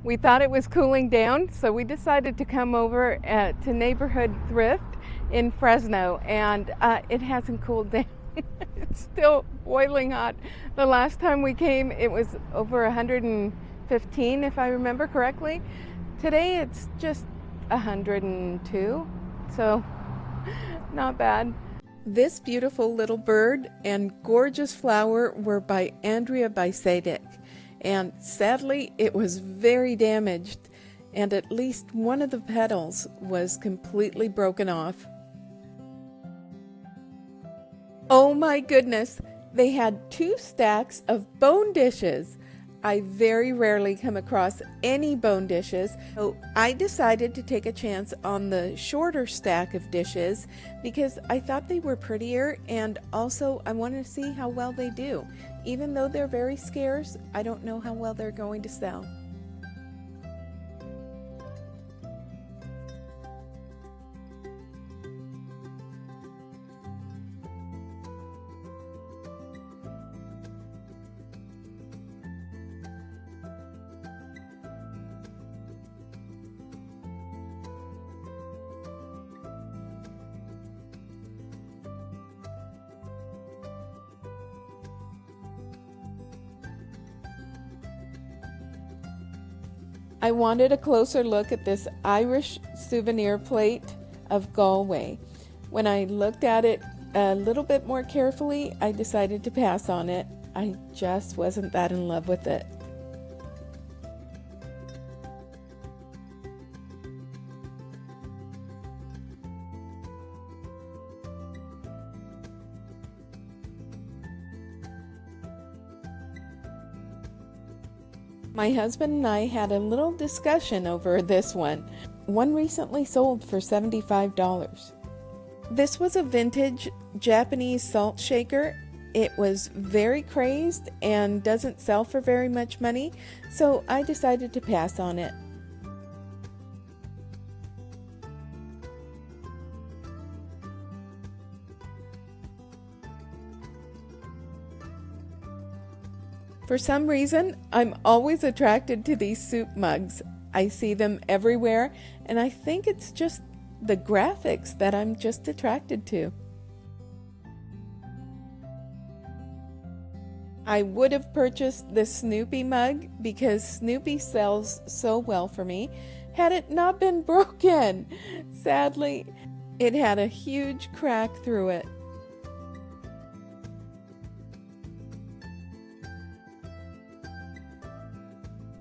We thought it was cooling down, so we decided to come over to Neighborhood Thrift in Fresno, and it hasn't cooled down. It's still boiling hot. The last time we came, it was over 115, if I remember correctly. Today, it's just 102, so not bad. This beautiful little bird and gorgeous flower were by Andrea Bicedic, and sadly it was very damaged, and at least one of the petals was completely broken off. Oh my goodness, they had 2 stacks of bone dishes. I very rarely come across any bone dishes, so I decided to take a chance on the shorter stack of dishes because I thought they were prettier, and also I wanted to see how well they do. Even though they're very scarce, I don't know how well they're going to sell. I wanted a closer look at this Irish souvenir plate of Galway. When I looked at it a little bit more carefully, I decided to pass on it. I just wasn't that in love with it. My husband and I had a little discussion over this one. One recently sold for $75. This was a vintage Japanese salt shaker. It was very crazed and doesn't sell for very much money, so I decided to pass on it. For some reason, I'm always attracted to these soup mugs. I see them everywhere, and I think it's just the graphics that I'm just attracted to. I would have purchased this Snoopy mug because Snoopy sells so well for me had it not been broken. Sadly, it had a huge crack through it.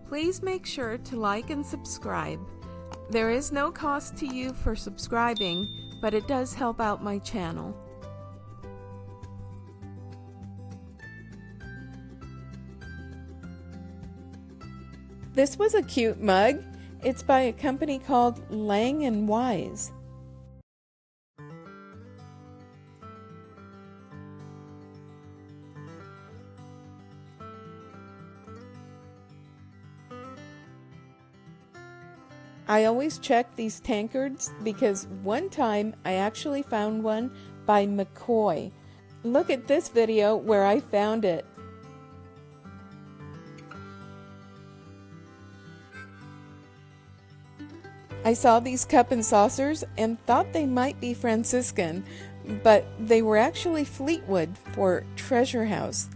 Please make sure to like and subscribe. There is no cost to you for subscribing, but it does help out my channel. This was a cute mug. It's by a company called Lang & Wise. I always check these tankards because one time I actually found one by McCoy. Look at this video where I found it. I saw these cup and saucers and thought they might be Franciscan, but they were actually Fleetwood for Treasure House.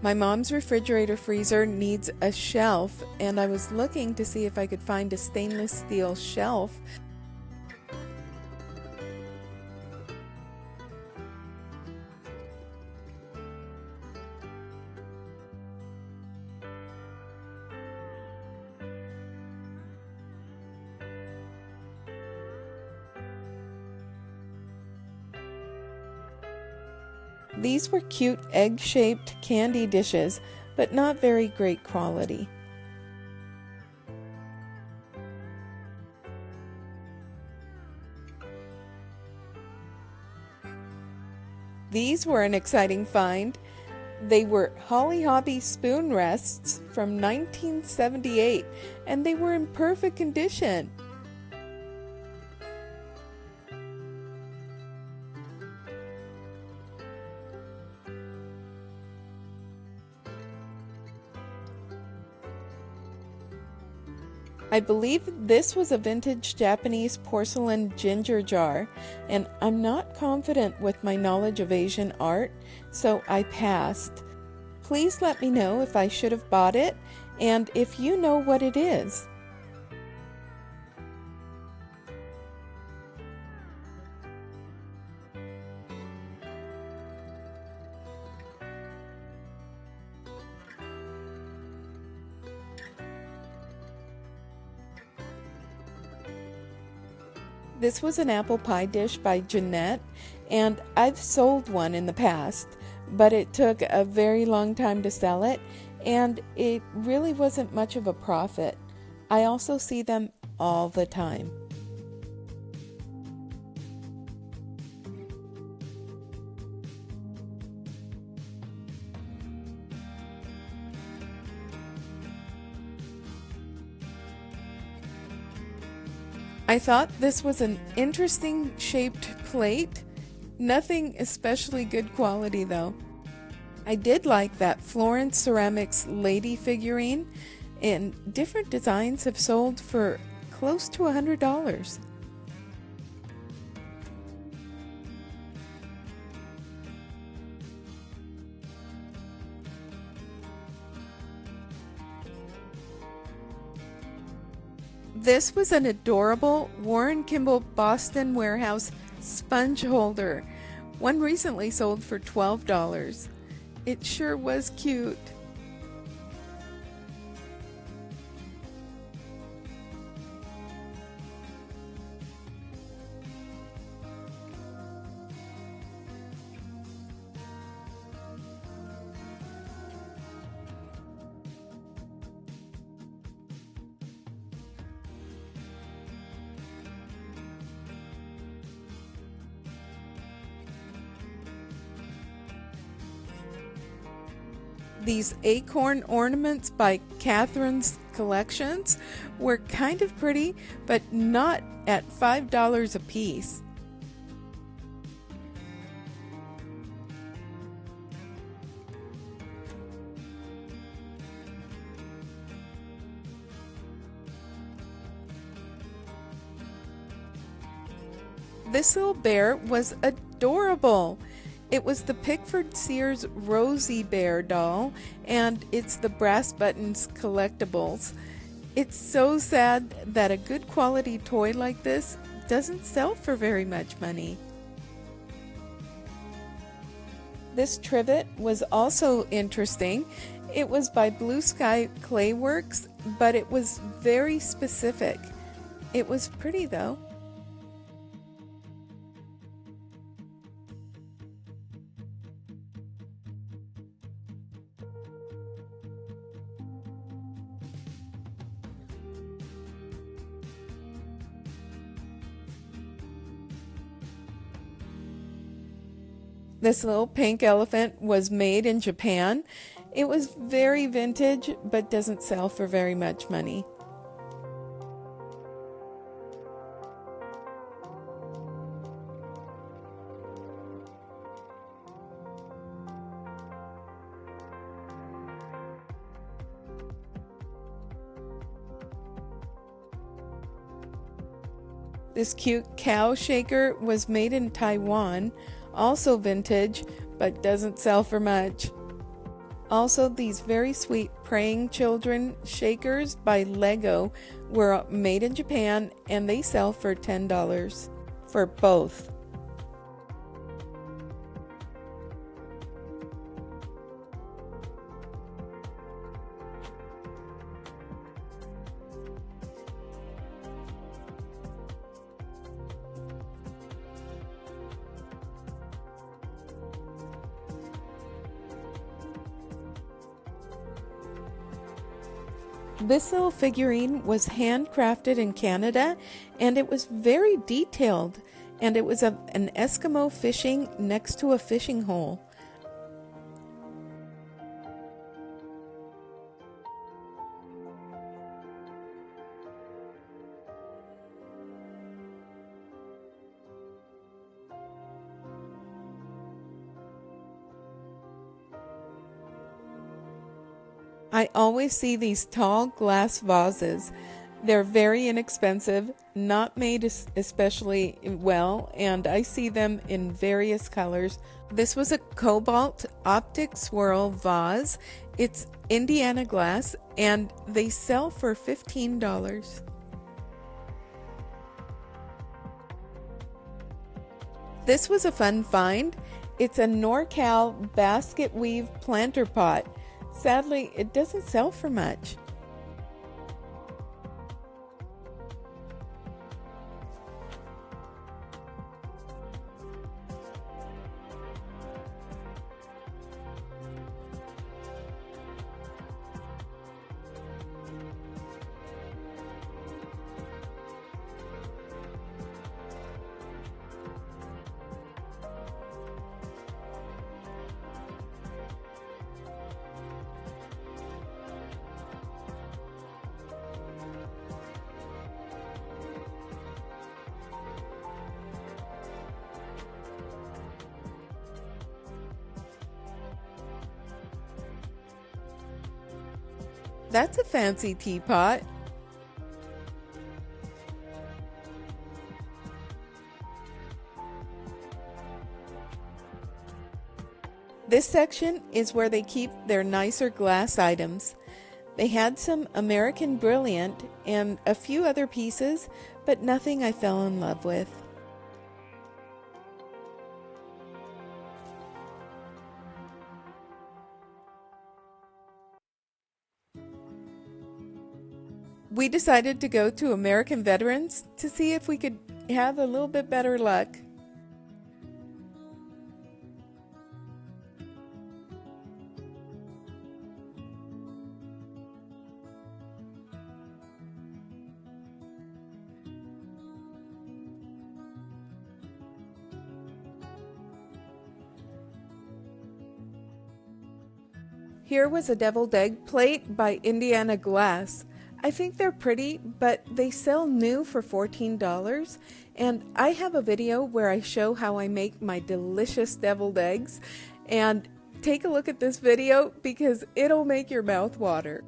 My mom's refrigerator freezer needs a shelf, and I was looking to see if I could find a stainless steel shelf. These were cute egg-shaped candy dishes, but not very great quality. These were an exciting find. They were Holly Hobby spoon rests from 1978, and they were in perfect condition. I believe this was a vintage Japanese porcelain ginger jar, and I'm not confident with my knowledge of Asian art, so I passed. Please let me know if I should have bought it, and if you know what it is. This was an apple pie dish by Jeanette, and I've sold one in the past, but it took a very long time to sell it, and it really wasn't much of a profit. I also see them all the time. I thought this was an interesting shaped plate. Nothing especially good quality though. I did like that Florence Ceramics lady figurine, and different designs have sold for close to $100. This was an adorable Warren Kimball Boston Warehouse sponge holder. One recently sold for $12. It sure was cute. These acorn ornaments by Catherine's Collections were kind of pretty, but not at $5 a piece. This little bear was adorable. It was the Pickford Sears Rosie Bear doll, and it's the Brass Buttons collectibles. It's so sad that a good quality toy like this doesn't sell for very much money. This trivet was also interesting. It was by Blue Sky Clayworks, but it was very specific. It was pretty though. This little pink elephant was made in Japan. It was very vintage, but doesn't sell for very much money. This cute cow shaker was made in Taiwan. Also vintage, but doesn't sell for much. Also, these very sweet praying children shakers by Lego were made in Japan, and they sell for $10 for both. This little figurine was handcrafted in Canada, and it was very detailed, and it was of an Eskimo fishing next to a fishing hole. I always see these tall glass vases. They're very inexpensive, not made especially well, and I see them in various colors. This was a cobalt optic swirl vase. It's Indiana glass, and they sell for $15. This was a fun find. It's a NorCal basket weave planter pot. Sadly, it doesn't sell for much. That's a fancy teapot. This section is where they keep their nicer glass items. They had some American Brilliant and a few other pieces, but nothing I fell in love with. We decided to go to American Veterans to see if we could have a little bit better luck. Here was a deviled egg plate by Indiana Glass. I think they're pretty, but they sell new for $14, and I have a video where I show how I make my delicious deviled eggs, and take a look at this video because it'll make your mouth water.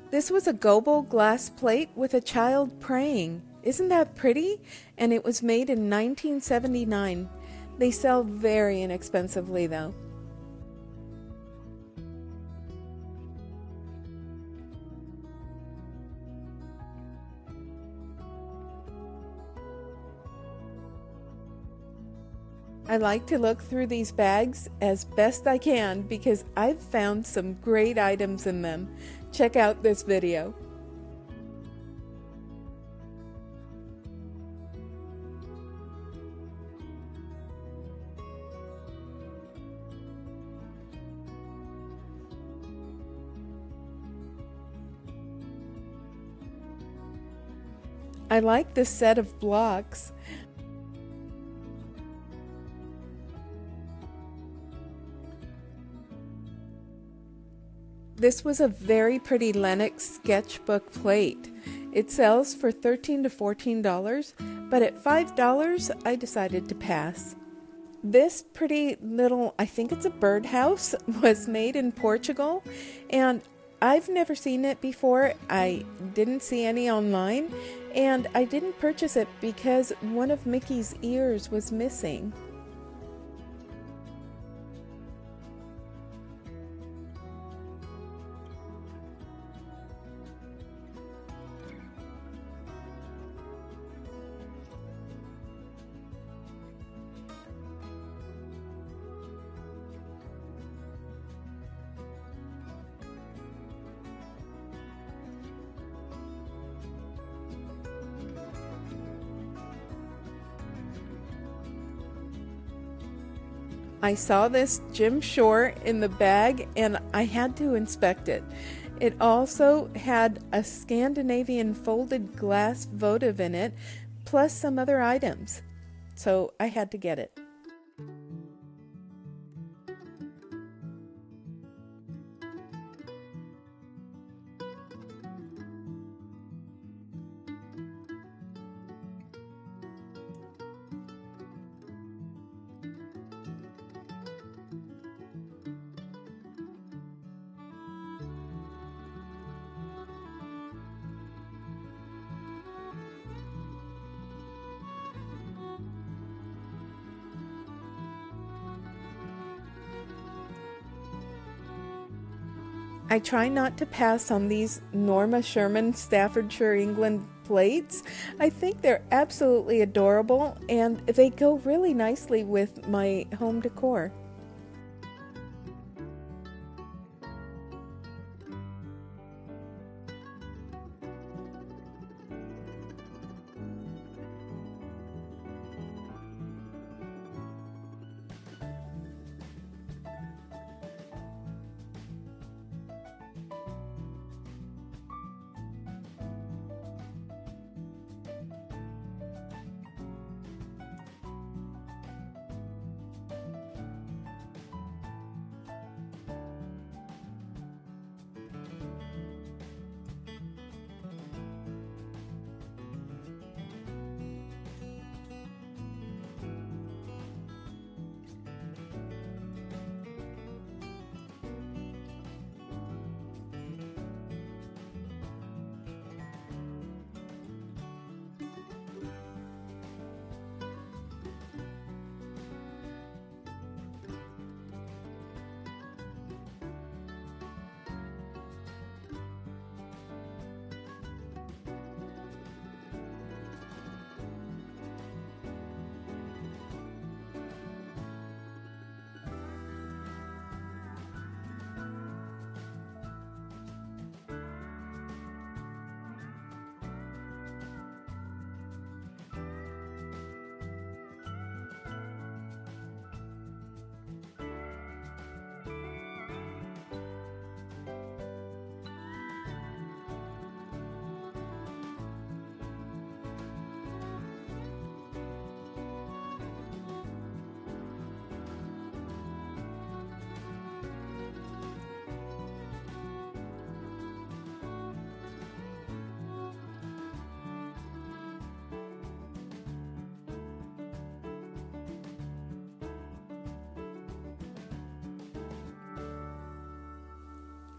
This was a Goebel glass plate with a child praying. Isn't that pretty? And it was made in 1979. They sell very inexpensively though. I like to look through these bags as best I can because I've found some great items in them. Check out this video. I like this set of blocks. This was a very pretty Lenox sketchbook plate. It sells for $13 to $14, but at $5 I decided to pass. This pretty little, I think it's a birdhouse, was made in Portugal, and I've never seen it before. I didn't see any online, and I didn't purchase it because one of Mickey's ears was missing. I saw this Jim Shore in the bag and I had to inspect it. It also had a Scandinavian folded glass votive in it, plus some other items. So I had to get it. I try not to pass on these Norma Sherman Staffordshire, England plates. I think they're absolutely adorable and they go really nicely with my home decor.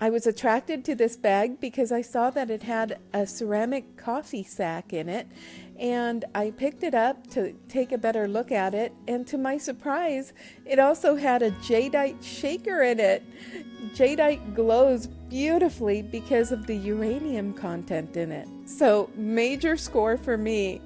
I was attracted to this bag because I saw that it had a ceramic coffee sack in it, and I picked it up to take a better look at it, and to my surprise, it also had a jadeite shaker in it. Jadeite glows beautifully because of the uranium content in it. So, major score for me.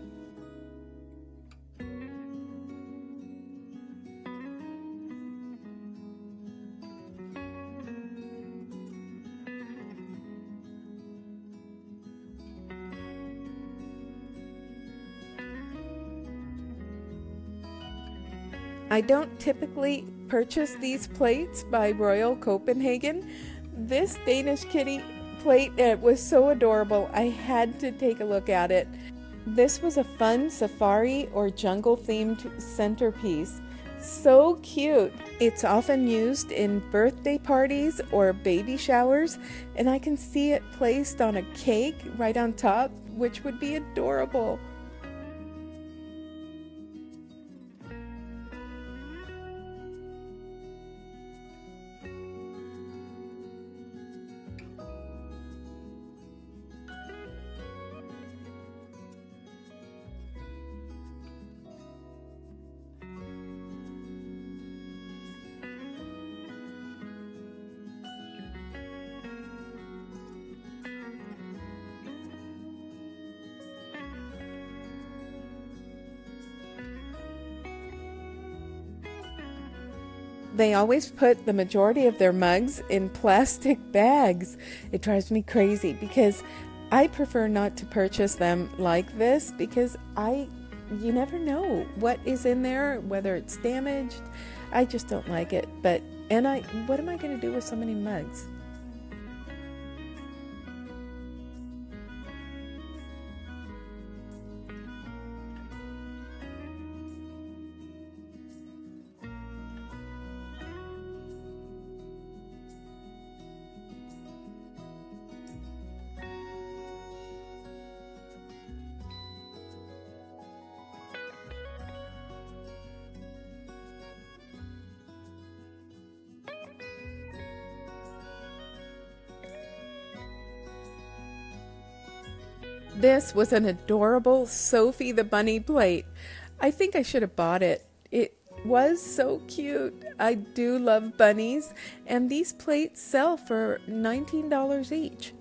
I don't typically purchase these plates by Royal Copenhagen. This Danish kitty plate, it was so adorable, I had to take a look at it. This was a fun safari or jungle themed centerpiece. So cute. It's often used in birthday parties or baby showers, and I can see it placed on a cake right on top, which would be adorable. They always put the majority of their mugs in plastic bags. It drives me crazy because I prefer not to purchase them like this because you never know what is in there, whether it's damaged. I just don't like it. What am I going to do with so many mugs? This was an adorable Sophie the Bunny plate. I think I should have bought it. It was so cute. I do love bunnies, and these plates sell for $19 each.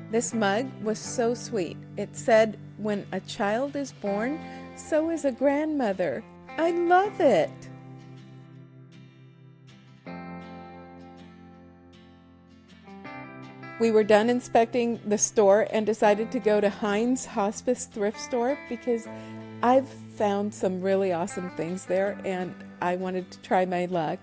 This mug was so sweet. It said, "When a child is born, so is a grandmother." I love it. We were done inspecting the store and decided to go to Hines Hospice thrift store because I've found some really awesome things there and I wanted to try my luck.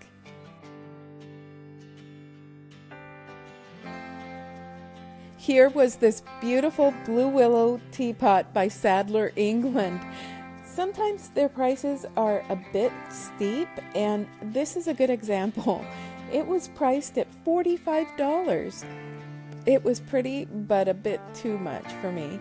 Here was this beautiful blue willow teapot by Sadler, England. Sometimes their prices are a bit steep, and this is a good example. It was priced at $45. It was pretty, but a bit too much for me.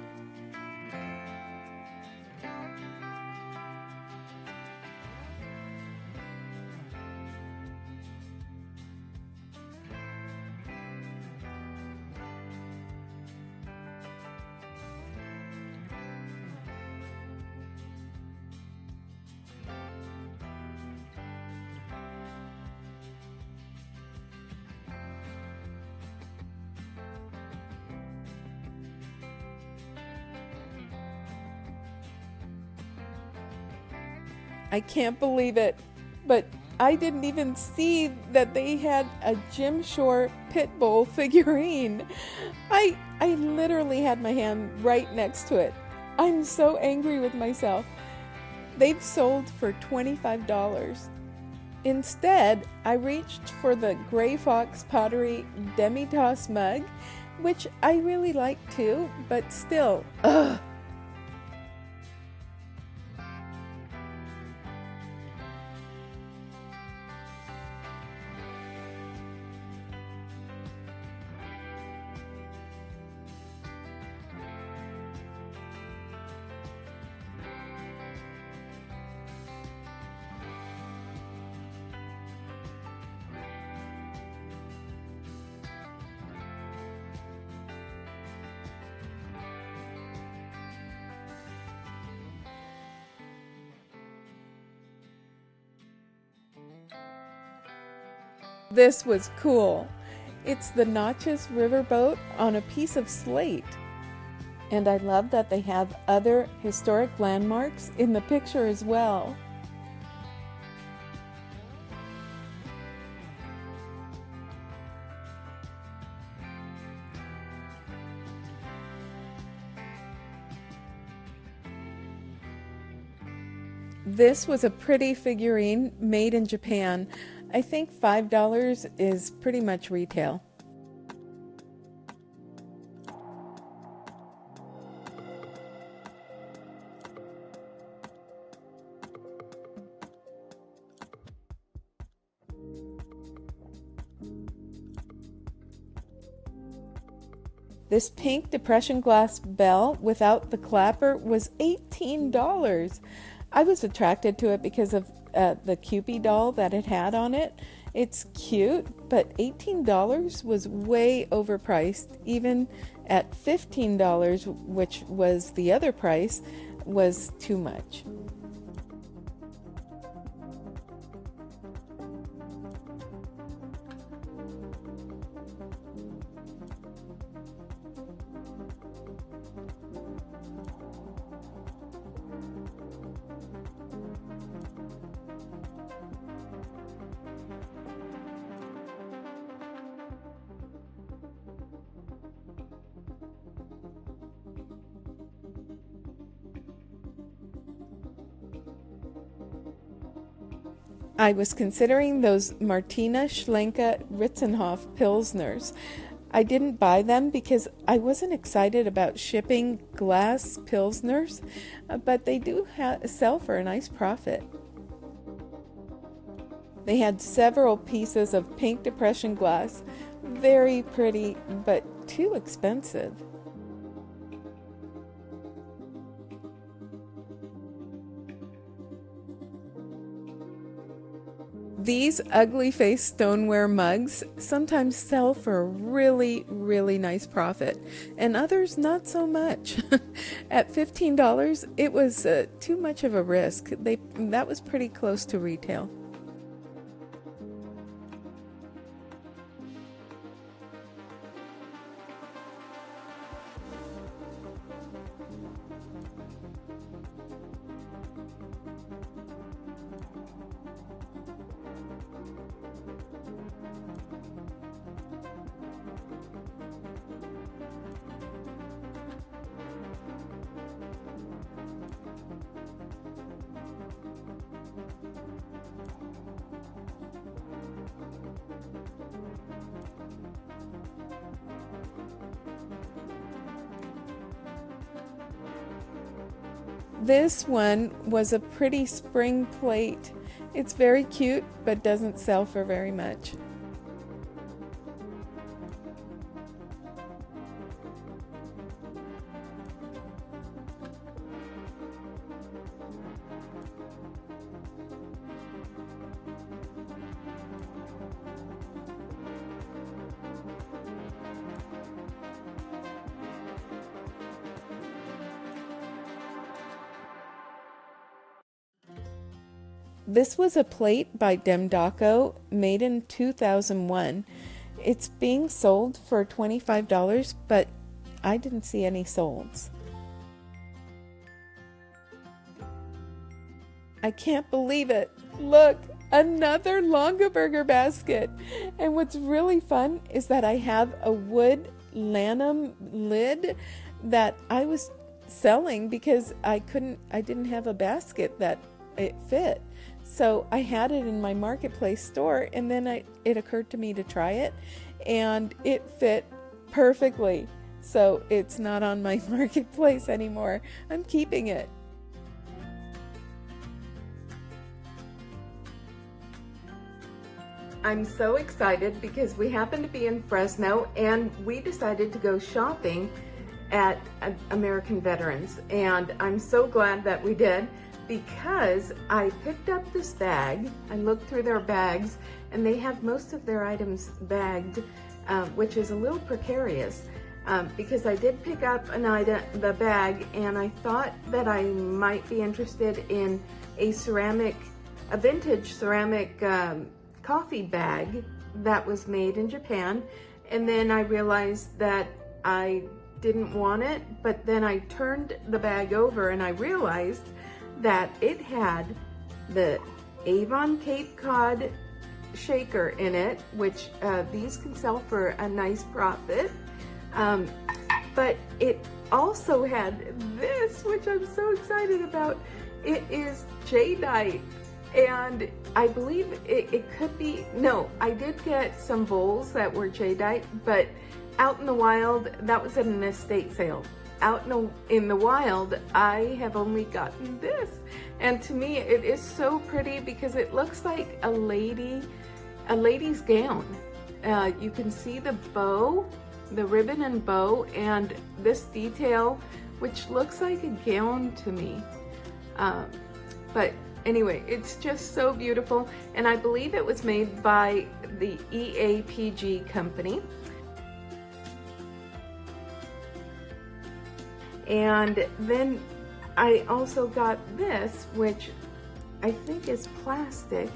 I can't believe it, but I didn't even see that they had a Jim Shore pit bull figurine. I literally had my hand right next to it. I'm so angry with myself. They've sold for $25. Instead, I reached for the Gray Fox Pottery Demi-Tasse mug, which I really like too, but still, ugh. This was cool. It's the Notches riverboat on a piece of slate. And I love that they have other historic landmarks in the picture as well. This was a pretty figurine made in Japan. I think $5 is pretty much retail. This pink depression glass bell without the clapper was $18. I was attracted to it because of the Cupid doll that it had on it. It's cute, but $18 was way overpriced. Even at $15, which was the other price, was too much. I was considering those Martina Schlenke Ritzenhof Pilsners. I didn't buy them because I wasn't excited about shipping glass Pilsners, but they do sell for a nice profit. They had several pieces of pink depression glass, very pretty, but too expensive. These ugly face stoneware mugs sometimes sell for a really, really nice profit, and others not so much. At $15, it was too much of a risk. That was pretty close to retail. This one was a pretty spring plate. It's very cute, but doesn't sell for very much. This was a plate by Demdaco, made in 2001. It's being sold for $25, but I didn't see any solds. I can't believe it. Look, another Longaberger basket. And what's really fun is that I have a wood Lanham lid that I was selling because I didn't have a basket that it fit. So I had it in my marketplace store, and then it occurred to me to try it, and it fit perfectly. So it's not on my marketplace anymore. I'm keeping it. I'm so excited because we happen to be in Fresno, and we decided to go shopping at American Veterans, and I'm so glad that we did, because I picked up this bag. I looked through their bags, and they have most of their items bagged, which is a little precarious, because I did pick up the bag, and I thought that I might be interested in a vintage ceramic coffee bag that was made in Japan, and then I realized that I didn't want it, but then I turned the bag over and I realized that it had the Avon Cape Cod shaker in it, which these can sell for a nice profit, but it also had this, which I'm so excited about. It is jadeite, and I believe it could be, no, I did get some bowls that were jadeite, but out in the wild, that was at an estate sale. Out in the wild, I have only gotten this. And to me, it is so pretty because it looks like a lady's gown. You can see the bow, the ribbon and bow, and this detail, which looks like a gown to me. But anyway, it's just so beautiful. And I believe it was made by the EAPG company. And then I also got this, which I think is plastic,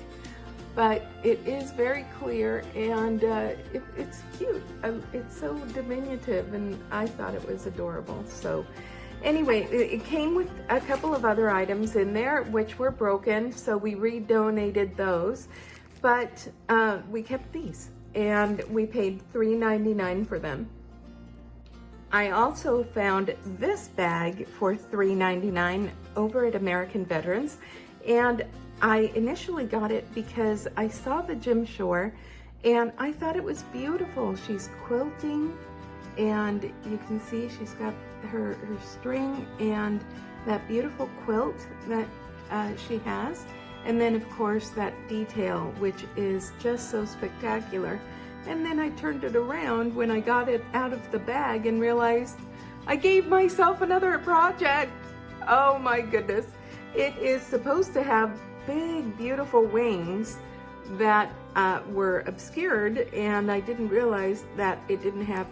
but it is very clear, and it's cute. It's so diminutive, and I thought it was adorable. So anyway, it came with a couple of other items in there which were broken, so we redonated those, but we kept these, and we paid $3.99 for them. I also found this bag for $3.99 over at American Veterans, and I initially got it because I saw the Jim Shore and I thought it was beautiful. She's quilting, and you can see she's got her string and that beautiful quilt that she has, and then of course that detail, which is just so spectacular. And then I turned it around when I got it out of the bag and realized I gave myself another project. Oh my goodness. It is supposed to have big, beautiful wings, that were obscured, and I didn't realize that it didn't have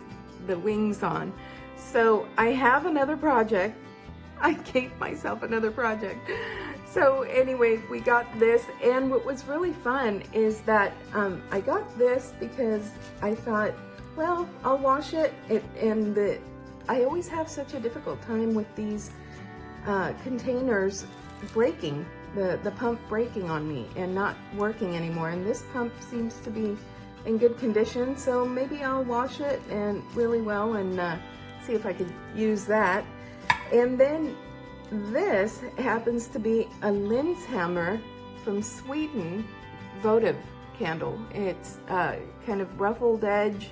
the wings on. So I have another project. I gave myself another project. So anyway, we got this, and what was really fun is that I got this because I thought, well, I'll wash it, I always have such a difficult time with these containers breaking, the pump breaking on me and not working anymore. And this pump seems to be in good condition, so maybe I'll wash it and really well and see if I could use that. And then this happens to be a lens hammer from Sweden votive candle. It's kind of ruffled edge,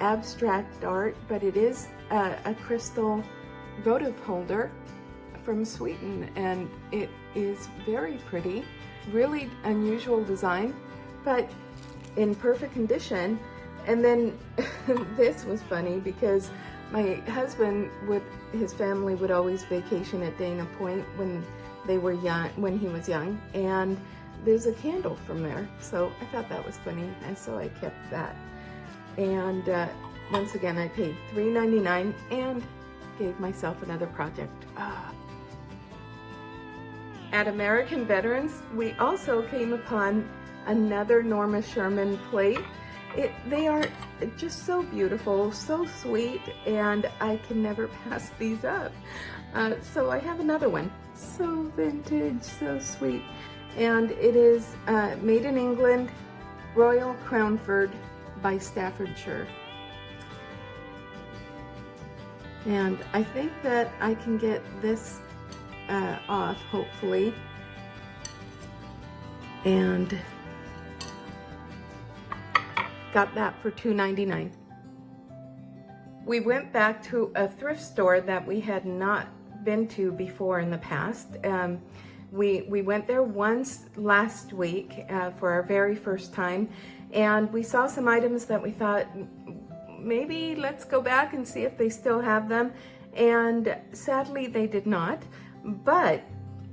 abstract art, but it is a crystal votive holder from Sweden, and it is very pretty, really unusual design, but in perfect condition. And then this was funny because my husband his family would always vacation at Dana Point when they were young, when he was young, and there's a candle from there. So I thought that was funny, and so I kept that. And once again, I paid $3.99 and gave myself another project. At American Veterans, we also came upon another Norma Sherman plate. They are just so beautiful, so sweet, and I can never pass these up. So I have another one. So vintage, so sweet. And it is made in England, Royal Crownford by Staffordshire. And I think that I can get this off, hopefully. And got that for $2.99. We went back to a thrift store that we had not been to before in the past. We went there once last week for our very first time, and we saw some items that we thought, maybe let's go back and see if they still have them. And sadly, they did not, but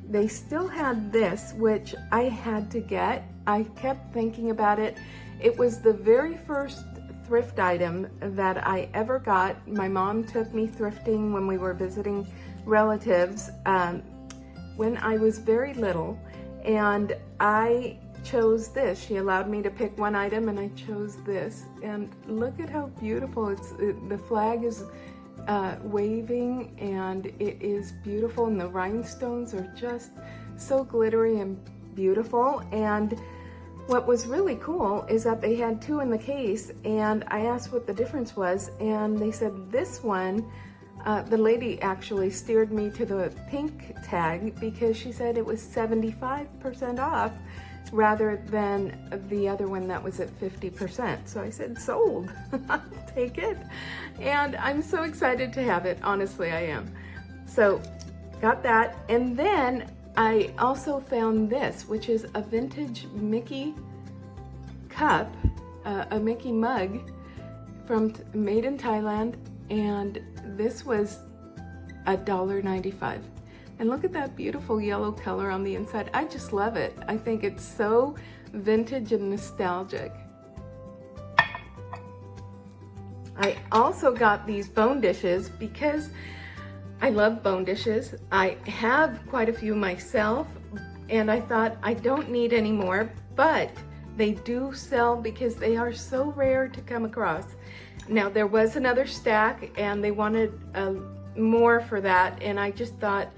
they still had this, which I had to get. I kept thinking about it. It was the very first thrift item that I ever got. My mom took me thrifting when we were visiting relatives when I was very little, and I chose this. She allowed me to pick one item, and I chose this. And look at how beautiful the flag is waving, and it is beautiful, and the rhinestones are just so glittery and beautiful. And what was really cool is that they had two in the case, and I asked what the difference was, and they said this one, the lady actually steered me to the pink tag because she said it was 75% off rather than the other one that was at 50%. So I said, sold. I'll take it. And I'm so excited to have it. Honestly, I am. So got that. And then I also found this, which is a vintage Mickey cup, a Mickey mug made in Thailand. And this was $1.95. And look at that beautiful yellow color on the inside. I just love it. I think it's so vintage and nostalgic. I also got these bone dishes because I love bone dishes. I have quite a few myself, and I thought I don't need any more, but they do sell because they are so rare to come across. Now, there was another stack, and they wanted more for that, and I just thought,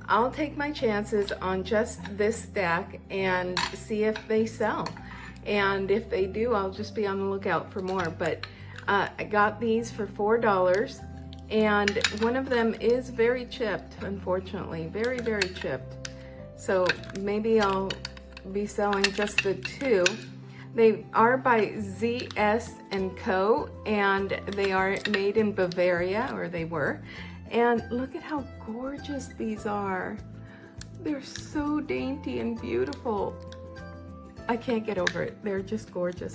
I'll take my chances on just this stack and see if they sell. And if they do, I'll just be on the lookout for more. But I got these for $4, and one of them is very chipped, unfortunately, very, very chipped. So maybe I'll be selling just the two. They are by ZS & Co, and they are made in Bavaria, or they were. And look at how gorgeous these are. They're so dainty and beautiful. I can't get over it. They're just gorgeous.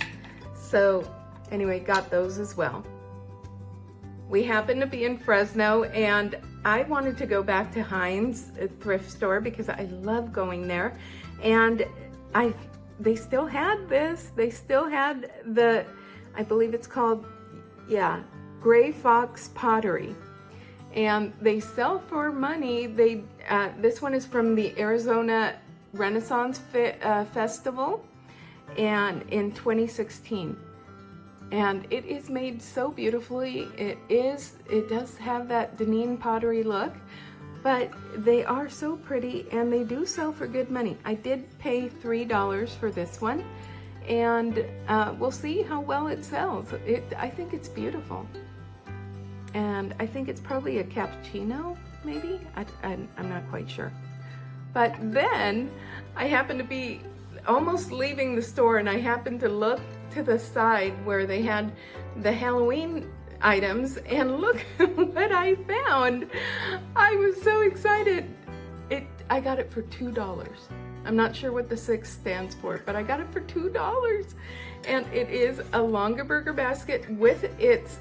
So anyway, got those as well. We happened to be in Fresno, and I wanted to go back to Hines, a thrift store, because I love going there. And they still had this. They still had the, I believe it's called, yeah, Gray Fox pottery. And they sell for money. This one is from the Arizona Renaissance Festival, and in 2016. And it is made so beautifully. It does have that Deneen pottery look, but they are so pretty and they do sell for good money. I did pay $3 for this one, and we'll see how well it sells. I think it's beautiful. And I think it's probably a cappuccino, maybe? I'm not quite sure. But then I happened to be almost leaving the store, and I happened to look to the side where they had the Halloween items, and look what I found. I was so excited. I got it for $2. I'm not sure what the 6 stands for, but I got it for $2. And it is a Longaberger basket with its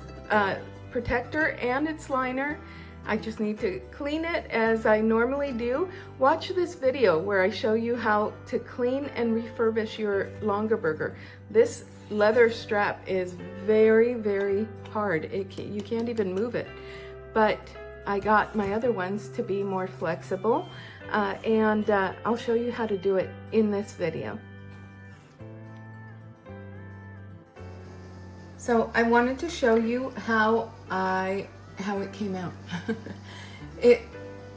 protector and its liner. I just need to clean it as I normally do. Watch this video where I show you how to clean and refurbish your Longaberger. This leather strap is very, very hard. You can't even move it. But I got my other ones to be more flexible, and I'll show you how to do it in this video. So I wanted to show you how it came out. It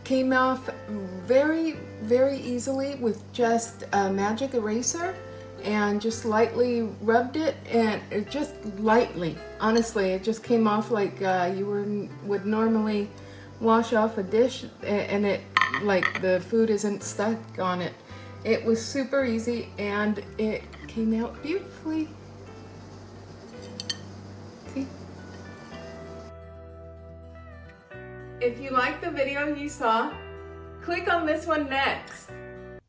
came off very, very easily with just a magic eraser, and just lightly rubbed it, and it just lightly, honestly, it just came off like you would normally wash off a dish, and it, like, the food isn't stuck on it. It was super easy, and it came out beautifully. See? If you like the video you saw, click on this one next.